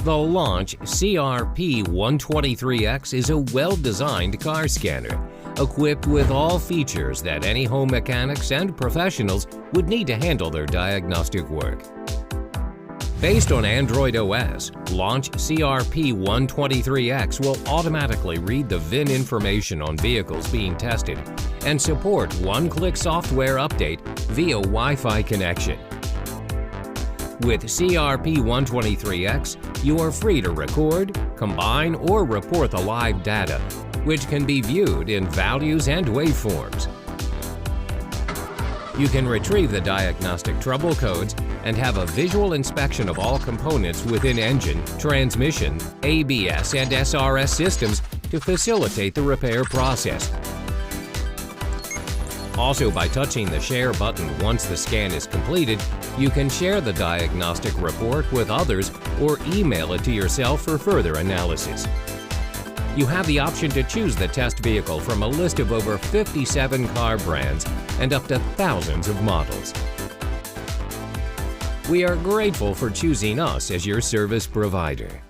The Launch CRP123X is a well-designed car scanner, equipped with all features that any home mechanics and professionals would need to handle their diagnostic work. Based on Android OS, Launch CRP123X will automatically read the VIN information on vehicles being tested and support one-click software update via Wi-Fi connection. With CRP123X, you are free to record, combine, or report the live data, which can be viewed in values and waveforms. You can retrieve the diagnostic trouble codes and have a visual inspection of all components within engine, transmission, ABS, and SRS systems to facilitate the repair process. Also, by touching the Share button once the scan is completed, you can share the diagnostic report with others or email it to yourself for further analysis. You have the option to choose the test vehicle from a list of over 57 car brands and up to thousands of models. We are grateful for choosing us as your service provider.